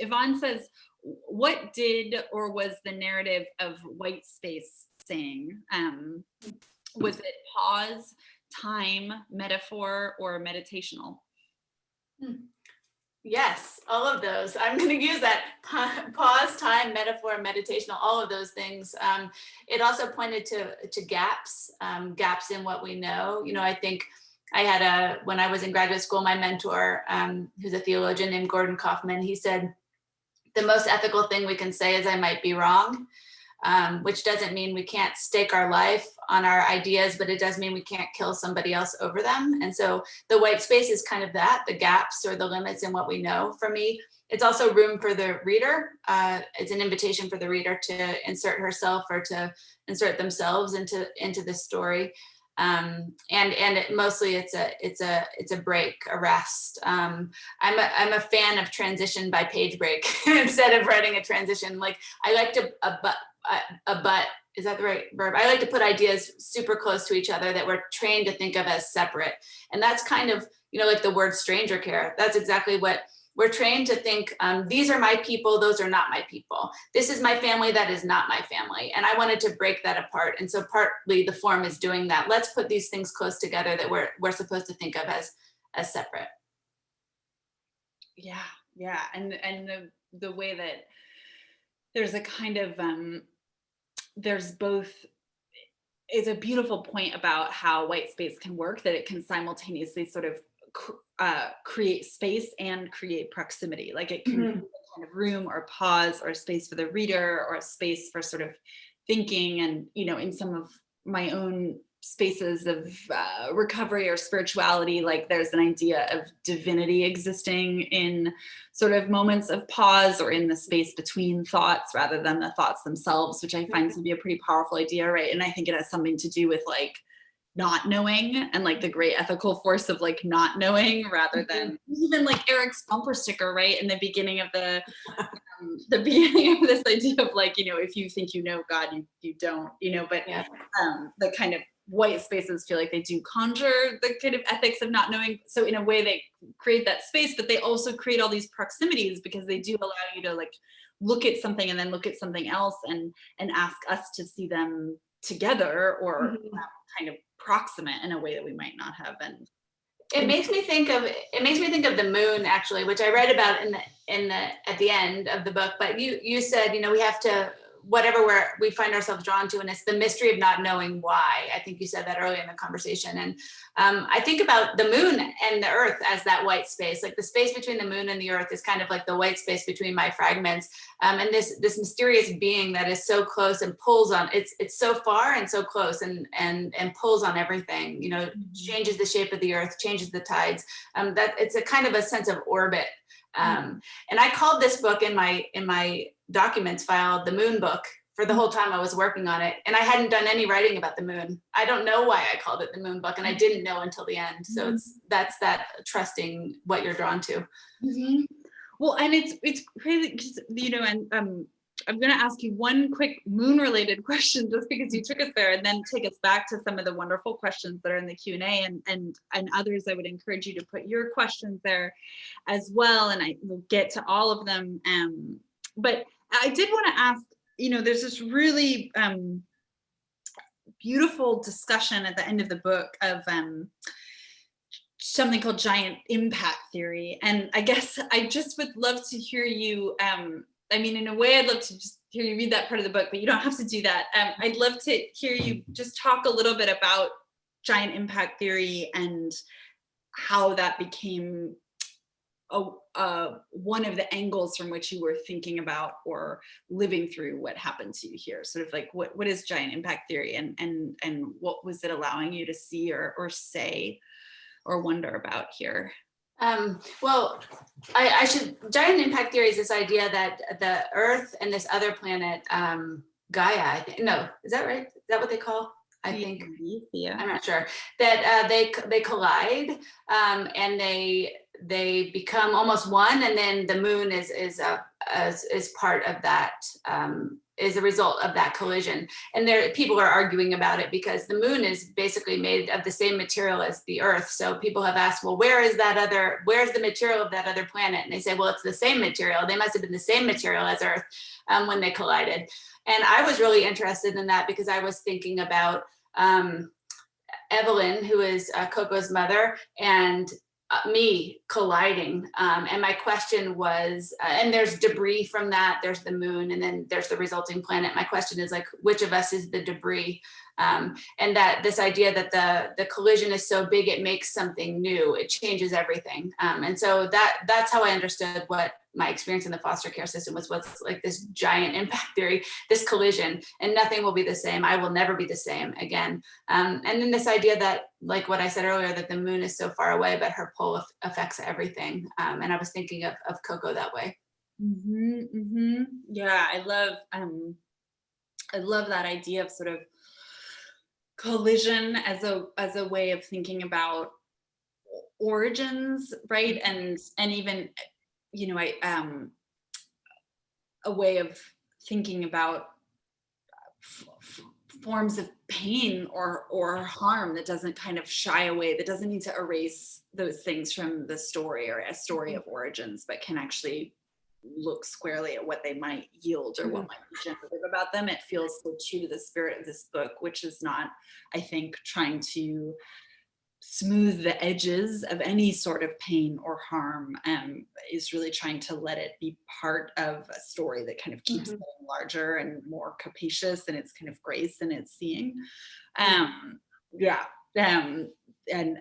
Yvonne says, what did or was the narrative of white space saying? Was it pause, time, metaphor, or meditational? Yes, all of those. I'm going to use that pause, time, metaphor, meditational, all of those things. It also pointed to gaps, gaps in what we know. You know, I think I had when I was in graduate school, my mentor, who's a theologian named Gordon Kaufman, he said, the most ethical thing we can say is I might be wrong. Which doesn't mean we can't stake our life on our ideas, but it does mean we can't kill somebody else over them. And so the white space is kind of that, the gaps or the limits in what we know. For me, it's also room for the reader. It's an invitation for the reader to insert herself or to insert themselves into this story. Mostly it's a break, a rest. I'm a fan of transition by page break instead of writing a transition. Like I like to but is that the right verb? I like to put ideas super close to each other that we're trained to think of as separate. And that's kind of, you know, like the word stranger care. That's exactly what we're trained to think. These are my people. Those are not my people. This is my family. That is not my family. And I wanted to break that apart. And so partly the form is doing that. Let's put these things close together that we're supposed to think of as separate. Yeah. Yeah. And the way that there's a kind of, there's both, it's a beautiful point about how white space can work, that it can simultaneously sort of create space and create proximity. Like it can create a kind of room or pause or a space for the reader or a space for sort of thinking. And, you know, in some of my own spaces of recovery or spirituality, like there's an idea of divinity existing in sort of moments of pause or in the space between thoughts rather than the thoughts themselves, which I find to be a pretty powerful idea, right? And I think it has something to do with like not knowing and like the great ethical force of like not knowing, rather than even like Eric's bumper sticker, right? In the beginning of the beginning of this idea of like, you know, if you think you know God, you don't, you know, but the kind of white spaces feel like they do conjure the kind of ethics of not knowing. So in a way they create that space, but they also create all these proximities because they do allow you to like look at something and then look at something else and ask us to see them together or kind of proximate in a way that we might not have. And it makes me think of the moon, actually, which I read about at the end of the book. But you said, you know, we have to, whatever we find ourselves drawn to, and it's the mystery of not knowing why. I think you said that earlier in the conversation. And I think about the moon and the earth as that white space. Like the space between the moon and the earth is kind of like the white space between my fragments. And this mysterious being that is so close and pulls on, it's so far and so close and pulls on everything, you know, changes the shape of the earth, changes the tides. That it's a kind of a sense of orbit. And I called this book in my documents file the moon book for the whole time I was working on it, and I hadn't done any writing about the moon. I don't know why I called it the moon book, and I didn't know until the end. So that's that trusting what you're drawn to. Well, and it's crazy because, you know, and I'm going to ask you one quick moon-related question, just because you took us there, and then take us back to some of the wonderful questions that are in the Q&A, and others. I would encourage you to put your questions there as well, and I will get to all of them. But I did want to ask, there's this really beautiful discussion at the end of the book of something called giant impact theory. And I guess I just would love to hear you, in a way, I'd love to just hear you read that part of the book, but you don't have to do that. I'd love to hear you just talk a little bit about giant impact theory and how that became one of the angles from which you were thinking about or living through what happened to you here. Sort of like, what is giant impact theory, and what was it allowing you to see or say or wonder about here? Well, giant impact theory is this idea that the Earth and this other planet, Gaia, I think, no, is that right? Is that what they call? I think, yeah. I'm not sure, that they collide, and they become almost one, and then the moon is part of that, is a result of that collision. And people are arguing about it because the moon is basically made of the same material as the Earth. So people have asked, well, where's the material of that other planet? And they say, well, it's the same material. They must have been the same material as Earth when they collided. And I was really interested in that because I was thinking about Evelyn, who is Coco's mother, and me colliding. And my question was, and there's debris from that, there's the moon, and then there's the resulting planet. My question is, like, which of us is the debris? And that this idea that the collision is so big, it makes something new, it changes everything. And so that's how I understood what my experience in the foster care system was. What's like this giant impact theory, this collision, and nothing will be the same. I will never be the same again. And then this idea that, like what I said earlier, that the moon is so far away, but her pull affects everything. And I was thinking of Coco that way. Mm-hmm, mm-hmm. Yeah, I love that idea of sort of collision as a way of thinking about origins, right? And even, a way of thinking about forms of pain or harm that doesn't kind of shy away, that doesn't need to erase those things from the story or a story of origins, but can actually look squarely at what they might yield or what might be generative about them. It feels so true to the spirit of this book, which is not, I think, trying to smooth the edges of any sort of pain or harm, is really trying to let it be part of a story that kind of keeps getting larger and more capacious in its kind of grace and its seeing. And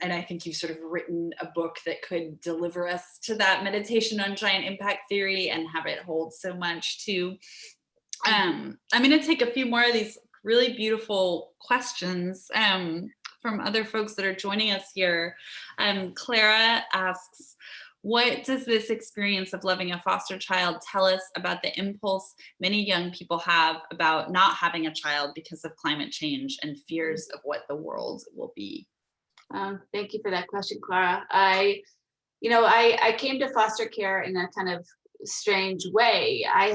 I think you've sort of written a book that could deliver us to that meditation on giant impact theory and have it hold so much too. I'm going to take a few more of these really beautiful questions from other folks that are joining us here. Clara asks, what does this experience of loving a foster child tell us about the impulse many young people have about not having a child because of climate change and fears of what the world will be? Thank you for that question, Clara. I came to foster care in a kind of strange way. I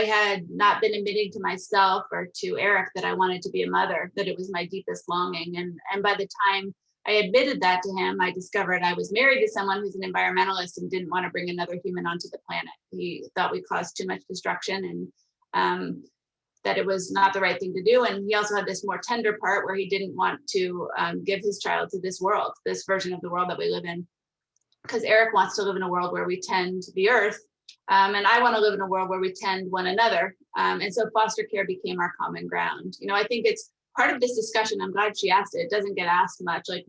had not been admitting to myself or to Eric that I wanted to be a mother, that it was my deepest longing. And by the time I admitted that to him, I discovered I was married to someone who's an environmentalist and didn't want to bring another human onto the planet. He thought we caused too much destruction and that it was not the right thing to do. And he also had this more tender part where he didn't want to give his child to this world, this version of the world that we live in. Because Eric wants to live in a world where we tend the earth. And I want to live in a world where we tend one another. And so foster care became our common ground. I think it's part of this discussion. I'm glad she asked it. It doesn't get asked much. Like,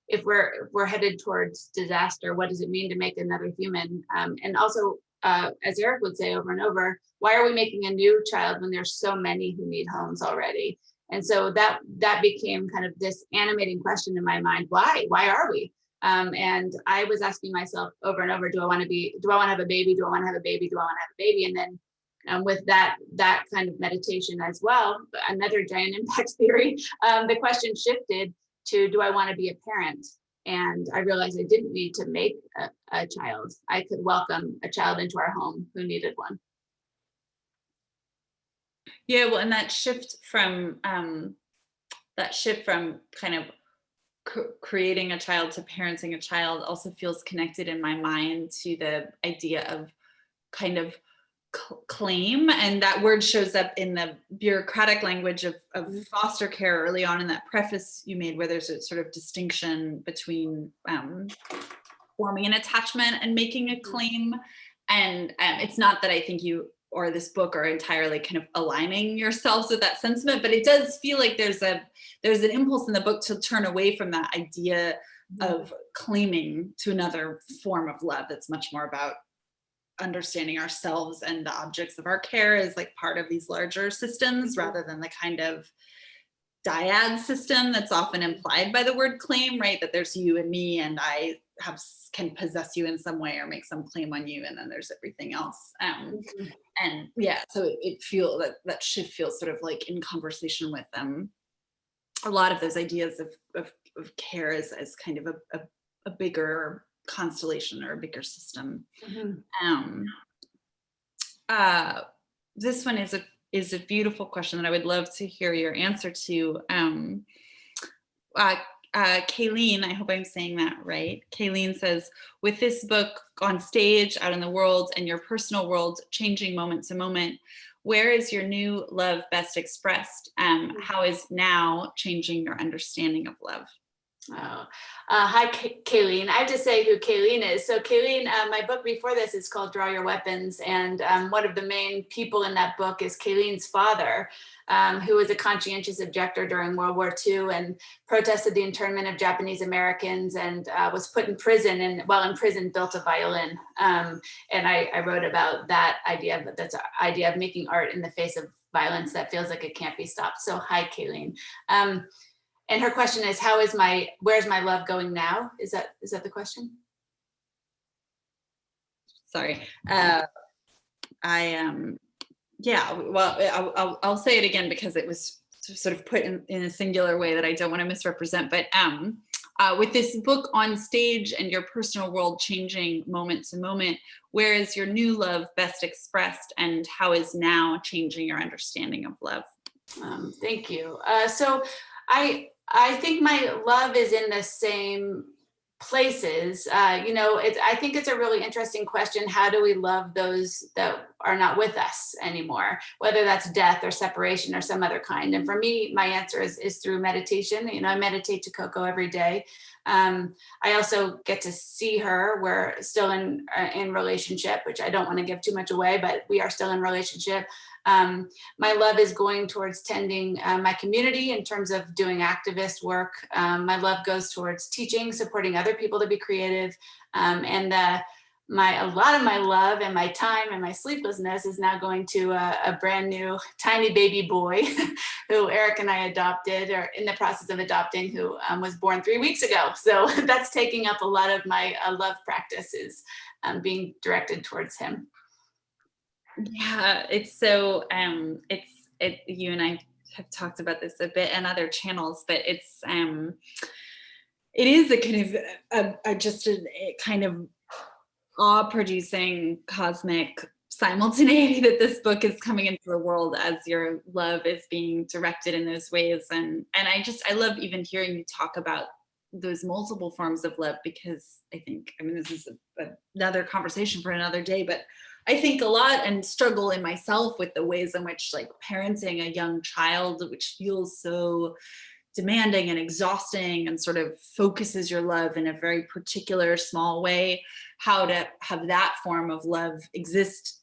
if we're headed towards disaster, what does it mean to make another human? And also, as Eric would say over and over, why are we making a new child when there's so many who need homes already? And so that became kind of this animating question in my mind. Why are we? And I was asking myself over and over, do I want to have a baby? Do I want to have a baby? Do I want to have a baby? And then with that kind of meditation as well, another giant impact theory, the question shifted to, do I want to be a parent? And I realized I didn't need to make a child. I could welcome a child into our home who needed one. Yeah, well, and that shift from kind of creating a child to parenting a child also feels connected in my mind to the idea of kind of claim, and that word shows up in the bureaucratic language of foster care early on in that preface you made, where there's a sort of distinction between forming an attachment and making a claim. And it's not that I think you or this book are entirely kind of aligning yourselves with that sentiment, but it does feel like there's an impulse in the book to turn away from that idea of claiming to another form of love that's much more about understanding ourselves and the objects of our care as like part of these larger systems, rather than the kind of dyad system that's often implied by the word claim, right? That there's you and me, and I can possess you in some way or make some claim on you, and then there's everything else. And yeah, so it feels that shift feels sort of like in conversation with a lot of those ideas of care as kind of a bigger constellation or a bigger system. This one is a beautiful question that I would love to hear your answer to. Kayleen, I hope I'm saying that right. Kayleen says, with this book on stage, out in the world, and your personal world changing moment to moment, where is your new love best expressed? How is now changing your understanding of love? Oh. Hi, Kayleen. I have to say who Kayleen is. So Kayleen, my book before this is called Draw Your Weapons. And one of the main people in that book is Kayleen's father, who was a conscientious objector during World War II and protested the internment of Japanese Americans, and was put in prison, and while in prison built a violin. And I wrote about that idea, but that's the idea of making art in the face of violence that feels like it can't be stopped. So hi, Kayleen. And her question is, where's my love going now? Is that the question? Sorry. Yeah, well, I'll say it again because it was sort of put in a singular way that I don't want to misrepresent. But with this book on stage and your personal world changing moment to moment, where is your new love best expressed, and how is now changing your understanding of love? Thank you. So I think my love is in the same places. I think it's a really interesting question. How do we love those that are not with us anymore, whether that's death or separation or some other kind? And for me, my answer is through meditation. I meditate to Coco every day. I also get to see her. We're still in relationship, which I don't want to give too much away, but we are still in relationship. My love is going towards tending my community in terms of doing activist work. My love goes towards teaching, supporting other people to be creative. And a lot of my love and my time and my sleeplessness is now going to a brand new tiny baby boy who Eric and I adopted, or in the process of adopting, who was born 3 weeks ago. So that's taking up a lot of my love practices, being directed towards him. Yeah, it's so you and I have talked about this a bit in other channels, but it is a kind of awe-producing cosmic simultaneity that this book is coming into the world as your love is being directed in those ways. And I love even hearing you talk about those multiple forms of love, because this is another conversation for another day, but I think a lot and struggle in myself with the ways in which, like, parenting a young child, which feels so demanding and exhausting and sort of focuses your love in a very particular small way, how to have that form of love exist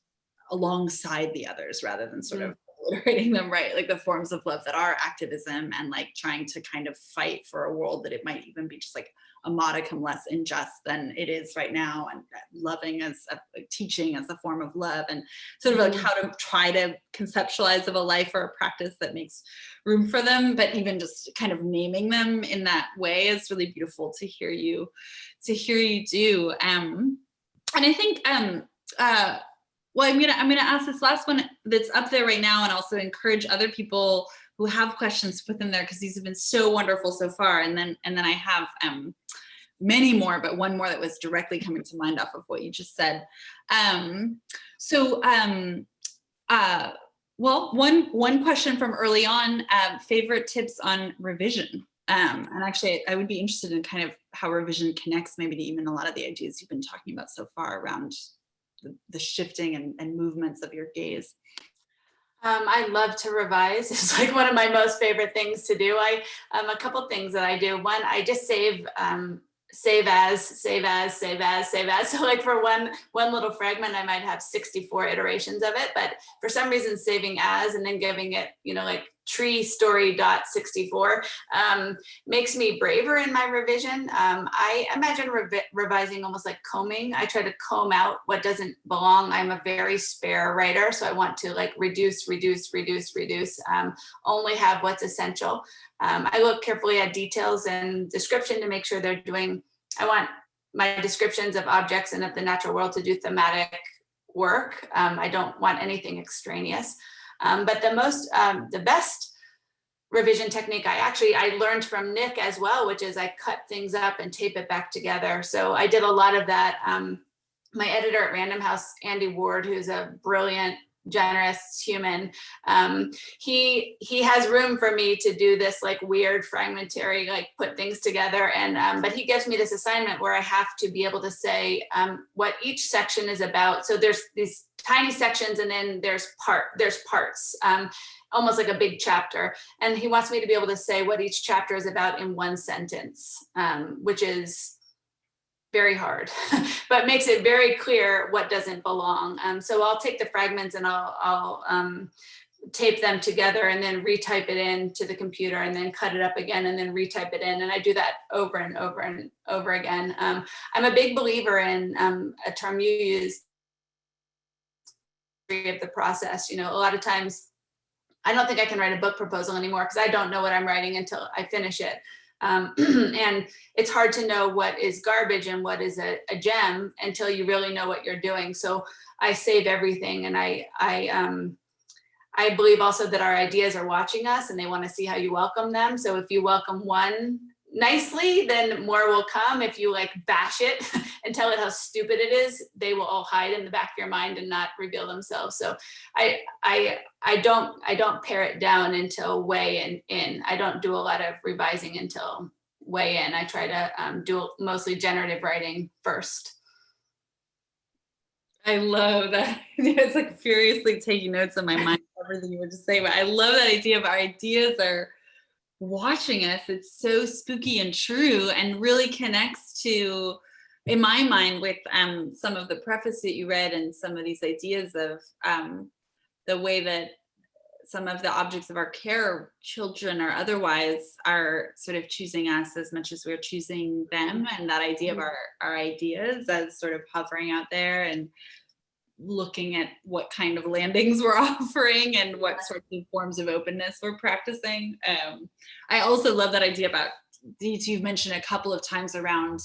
alongside the others rather than sort of obliterating them, right? Like the forms of love that are activism and like trying to kind of fight for a world that it might even be just like a modicum less unjust than it is right now, and loving as teaching as a form of love, and sort of like how to try to conceptualize of a life or a practice that makes room for them, but even just kind of naming them in that way is really beautiful to hear you do. And I think well, I'm gonna ask this last one that's up there right now, and also encourage other people who have questions to put them there, because these have been so wonderful so far. And then I have many more, but one more that was directly coming to mind off of what you just said. Well, one question from early on, favorite tips on revision. And actually, I would be interested in kind of how revision connects maybe to even a lot of the ideas you've been talking about so far around the shifting and movements of your gaze. I love to revise. It's like one of my most favorite things to do. A couple things that I do. One, I just save as. So like for one little fragment, I might have 64 iterations of it, but for some reason saving as and then giving it, like tree story dot 64 makes me braver in my revision. I imagine revising almost like combing. I try to comb out what doesn't belong. I'm a very spare writer, so I want to like reduce, only have what's essential. I look carefully at details and description to make sure I want my descriptions of objects and of the natural world to do thematic work. I don't want anything extraneous. But the best revision technique I learned from Nick as well, which is I cut things up and tape it back together. So I did a lot of that. My editor at Random House, Andy Ward, who's a brilliant, generous human, he has room for me to do this like weird fragmentary, like put things together. And but he gives me this assignment where I have to be able to say what each section is about. So there's these tiny sections and then there's parts, almost like a big chapter. And he wants me to be able to say what each chapter is about in one sentence, which is very hard, but makes it very clear what doesn't belong. So I'll take the fragments and I'll tape them together and then retype it into the computer and then cut it up again and then retype it in. And I do that over and over and over again. I'm a big believer in a term you use, of the process. A lot of times I don't think I can write a book proposal anymore because I don't know what I'm writing until I finish it. And it's hard to know what is garbage and what is a gem until you really know what you're doing. So I save everything, and I believe also that our ideas are watching us and they want to see how you welcome them. So if you welcome one nicely, then more will come. If you like bash it and tell it how stupid it is, they will all hide in the back of your mind and not reveal themselves. So I don't pare it down until way in. I don't do a lot of revising until way in. I try to do mostly generative writing first. I love that. It's like furiously taking notes in my mind, everything you were just saying. But I love that idea of our ideas are watching us. It's so spooky and true, and really connects to, in my mind, with some of the preface that you read and some of these ideas of the way that some of the objects of our care, children or otherwise, are sort of choosing us as much as we're choosing them. And that idea of our ideas as sort of hovering out there and looking at what kind of landings we're offering and what sorts of forms of openness we're practicing. I also love that idea about, you've mentioned a couple of times around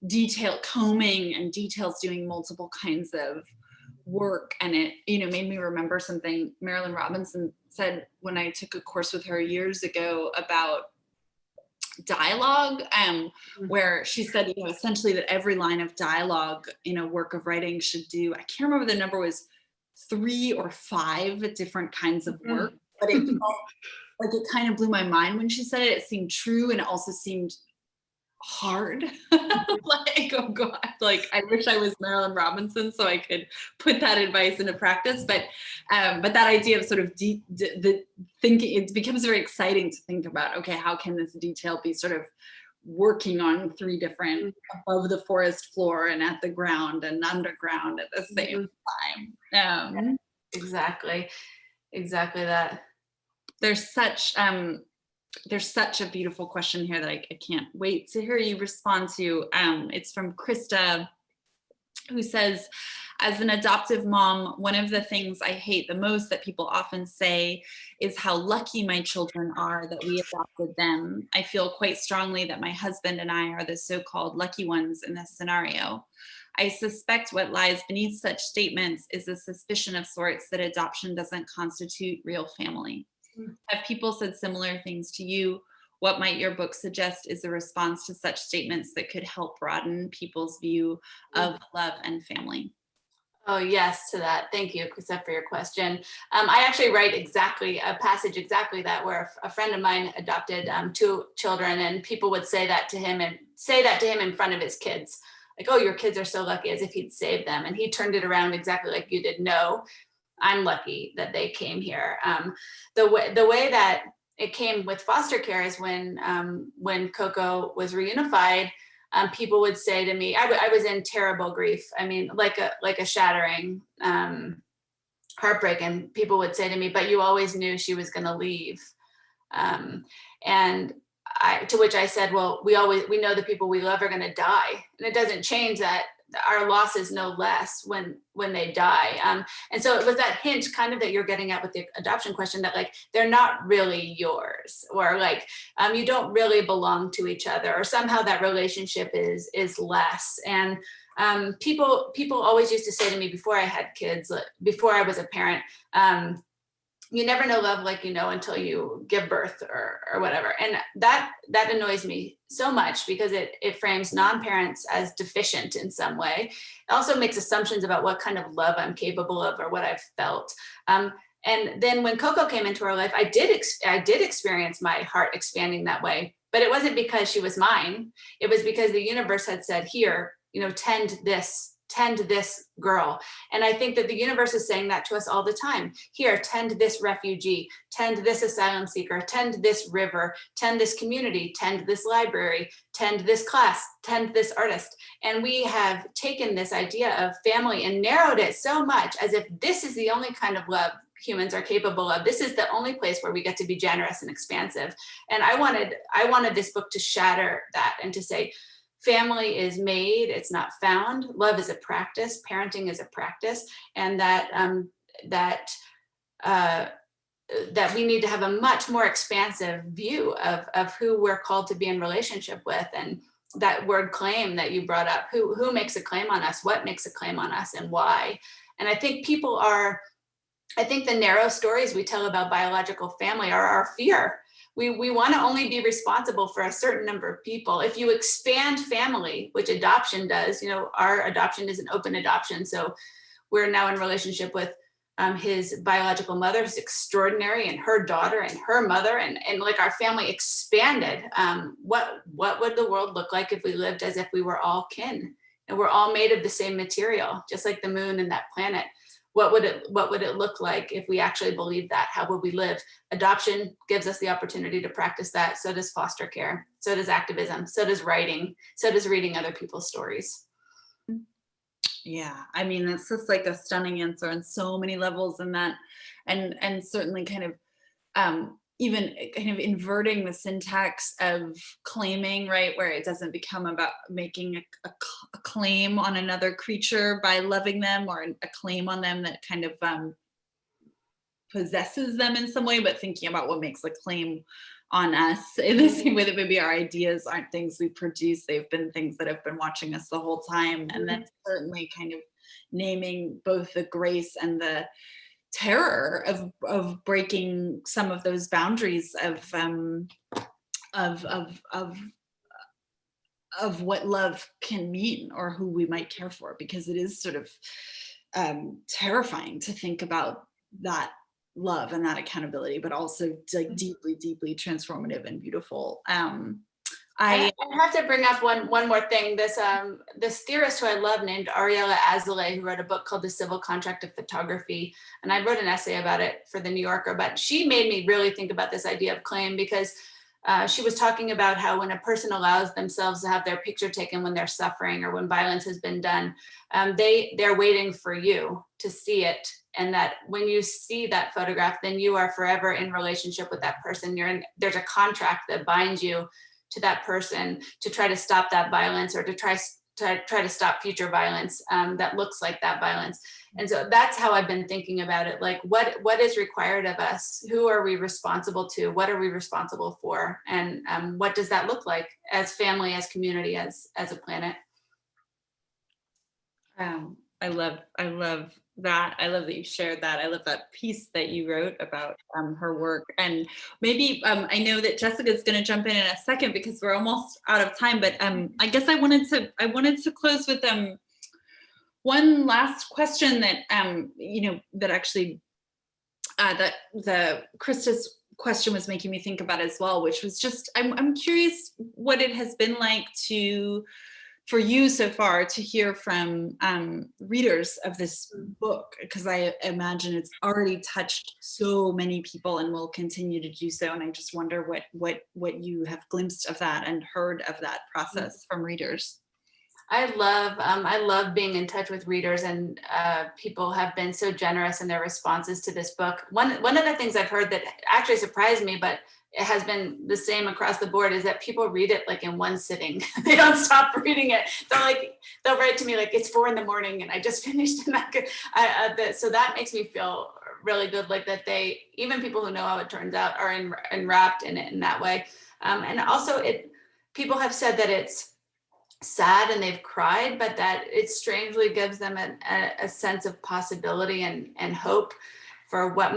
detail combing and details doing multiple kinds of work. And it, made me remember something Marilyn Robinson said when I took a course with her years ago about dialogue, where she said, essentially that every line of dialogue in a work of writing should do, I can't remember the number, was 3 or 5 different kinds of work, but it felt like it kind of blew my mind when she said it. It seemed true, and it also seemed hard. Like, oh God, like I wish I was Marilyn Robinson so I could put that advice into practice. But that idea of sort of the thinking, it becomes very exciting to think about, okay, how can this detail be sort of working on 3 different, above the forest floor and at the ground and underground at the same time. Exactly that. There's such a beautiful question here that I can't wait to hear you respond to. It's from Krista, who says, as an adoptive mom, one of the things I hate the most that people often say is how lucky my children are that we adopted them. I feel quite strongly that my husband and I are the so-called lucky ones in this scenario. I suspect what lies beneath such statements is a suspicion of sorts that adoption doesn't constitute real family. Have people said similar things to you? What might your book suggest is a response to such statements that could help broaden people's view of love and family? Oh, yes to that. Thank you, Krista, for your question. I actually write a passage exactly that, where a friend of mine adopted 2 children, and people would say that to him in front of his kids. Like, oh, your kids are so lucky, as if he'd saved them. And he turned it around exactly like you did. No, I'm lucky that they came here. The way that it came with foster care is when Coco was reunified, people would say to me, I was in terrible grief. I mean, like a shattering heartbreak. And people would say to me, but you always knew she was going to leave. And to which I said, well, we know the people we love are going to die. And it doesn't change that our loss is no less when they die. And so it was that hint kind of that you're getting at with the adoption question, that like, they're not really yours, or like, you don't really belong to each other, or somehow that relationship is less. And people always used to say to me before I had kids, before I was a parent, you never know love like you know until you give birth or whatever. And that annoys me so much, because it frames non-parents as deficient in some way. It also makes assumptions about what kind of love I'm capable of, or what I've felt. And then when Coco came into our life, I did experience my heart expanding that way, but it wasn't because she was mine. It was because the universe had said, here, tend this girl. And I think that the universe is saying that to us all the time. Here, tend this refugee, tend this asylum seeker, tend this river, tend this community, tend this library, tend this class, tend this artist. And we have taken this idea of family and narrowed it so much, as if this is the only kind of love humans are capable of. This is the only place where we get to be generous and expansive. And I wanted this book to shatter that, and to say, family is made, it's not found. Love is a practice. Parenting is a practice, and that we need to have a much more expansive view of who we're called to be in relationship with. And that word claim that you brought up, who makes a claim on us, what makes a claim on us, and why. And I think the narrow stories we tell about biological family are our fear. We want to only be responsible for a certain number of people. If you expand family, which adoption does, our adoption is an open adoption. So we're now in relationship with his biological mother, who's extraordinary, and her daughter, and her mother, and like our family expanded. What would the world look like if we lived as if we were all kin, and we're all made of the same material, just like the moon and that planet? What would it look like if we actually believed that? How would we live? Adoption gives us the opportunity to practice that. So does foster care. So does activism. So does writing. So does reading other people's stories. Yeah, I mean, that's just like a stunning answer on so many levels, in that, and certainly kind of even kind of inverting the syntax of claiming, right, where it doesn't become about making a claim on another creature by loving them, or a claim on them that kind of possesses them in some way, but thinking about what makes a claim on us, in the same way that maybe our ideas aren't things we produce, they've been things that have been watching us the whole time. And then certainly kind of naming both the grace and the terror of breaking some of those boundaries of what love can mean, or who we might care for, because it is sort of terrifying to think about that love and that accountability, but also like deeply, deeply transformative and beautiful. I have to bring up one more thing. This theorist who I love, named Ariela Azale, who wrote a book called The Civil Contract of Photography, and I wrote an essay about it for the New Yorker, but she made me really think about this idea of claim, because she was talking about how when a person allows themselves to have their picture taken when they're suffering, or when violence has been done, they're waiting for you to see it. And that when you see that photograph, then you are forever in relationship with that person. There's a contract that binds you to that person to try to stop that violence, or to try to stop future violence that looks like that violence. And so that's how I've been thinking about it. Like, what is required of us? Who are we responsible to? What are we responsible for? And what does that look like as family, as community, as a planet? I love that. I love that you shared that. I love that piece that you wrote about her work. And maybe I know that Jessica's going to jump in a second, because we're almost out of time. But I guess I wanted to close with One last question that, that actually, that the Krista's question was making me think about as well, which was just, I'm curious what it has been like for you so far to hear from readers of this book, because I imagine it's already touched so many people and will continue to do so. And I just wonder what you have glimpsed of that and heard of that process from readers. I love being in touch with readers, and people have been so generous in their responses to this book. One of the things I've heard that actually surprised me, but it has been the same across the board, is that people read it like in one sitting. They don't stop reading it. They'll write to me like, it's 4 a.m. and I just finished. And so that makes me feel really good, like that even people who know how it turns out are enwrapped in it in that way. And also people have said that it's sad and they've cried, but that it strangely gives them a sense of possibility and hope for what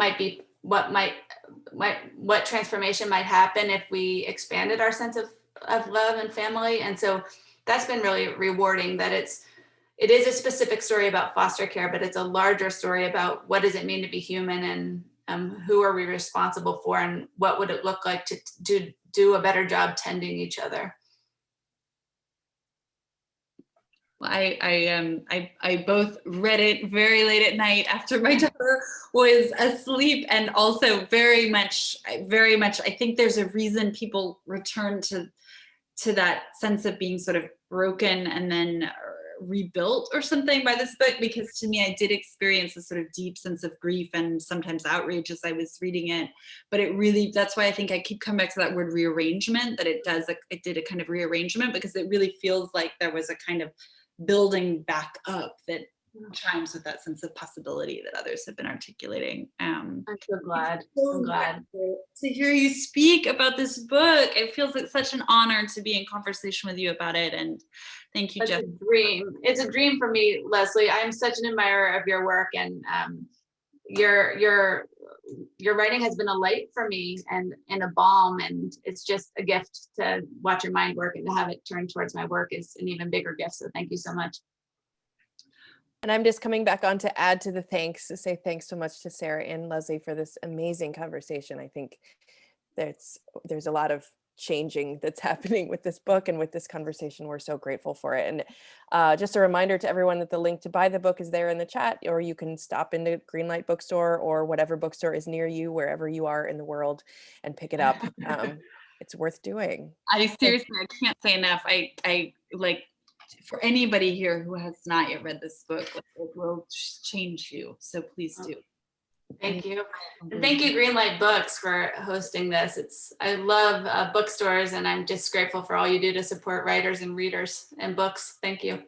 transformation might happen if we expanded our sense of love and family. And so that's been really rewarding, that it is a specific story about foster care, but it's a larger story about what does it mean to be human, and who are we responsible for, and what would it look like to do a better job tending each other. I both read it very late at night after my daughter was asleep, and also very much, I think there's a reason people return to that sense of being sort of broken and then rebuilt or something by this book, because to me, I did experience a sort of deep sense of grief and sometimes outrage as I was reading it. But that's why I think I keep coming back to that word rearrangement, that it did a kind of rearrangement, because it really feels like there was a kind of building back up that chimes with that sense of possibility that others have been articulating. I'm so glad. I'm glad to hear you speak about this book. It feels like such an honor to be in conversation with you about it, and thank you, Jeff. It's a dream for me, Leslie. I am such an admirer of your work, and your writing has been a light for me and a balm, and it's just a gift to watch your mind work, and to have it turn towards my work is an even bigger gift. So thank you so much. And I'm just coming back on to add to the thanks, to say thanks so much to Sarah and Leslie for this amazing conversation. I think there's a lot of changing that's happening with this book and with this conversation. We're so grateful for it. And just a reminder to everyone that the link to buy the book is there in the chat, or you can stop into Greenlight Bookstore or whatever bookstore is near you, wherever you are in the world, and pick it up. It's worth doing. I can't say enough. I like, for anybody here who has not yet read this book, it will change you. So please do. Thank you. And thank you, Greenlight Books, for hosting this. I love bookstores, and I'm just grateful for all you do to support writers and readers and books. Thank you.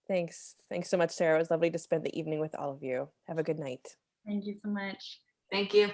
Thanks so much, Sarah. It was lovely to spend the evening with all of you. Have a good night. Thank you so much. Thank you.